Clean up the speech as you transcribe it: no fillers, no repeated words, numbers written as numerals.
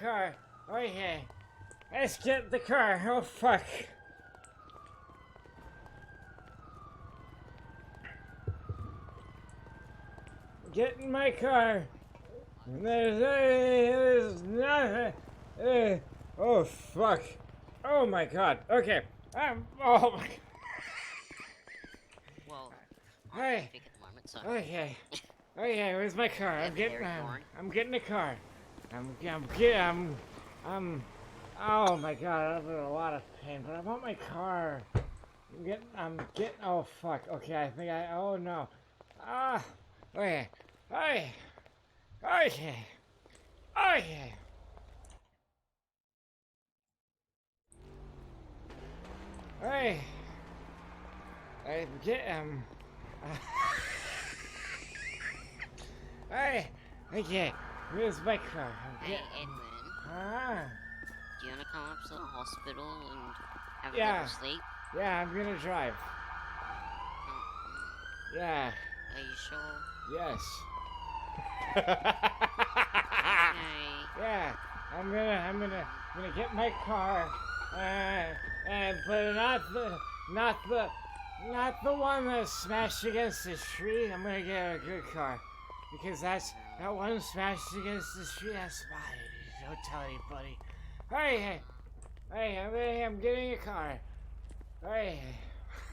car. Okay. Let's get the car. Oh, fuck. Get in my car. There's nothing. Oh, fuck. Oh, my God. Okay. Oh, my God. Well, Hey. at the moment, so. Okay. Okay, where's my car? I'm getting a car. Oh my God, I'm in a lot of pain, but I want my car. Oh fuck. Okay, oh no. Ah, okay. Okay. Okay. Okay. Hey. Hey. Okay. Where's my car? Hey, Edwin. Ah. Do you want to come up to the hospital and have a Yeah. little sleep? Yeah, I'm gonna drive. Yeah. Are you sure? Yes. Okay. Yeah. I'm gonna get my car. But not the one that smashed against the street. I'm gonna get a good car. Because that one smashed against the street, that's mine. Don't tell anybody. Hey, I'm getting a car. Hey.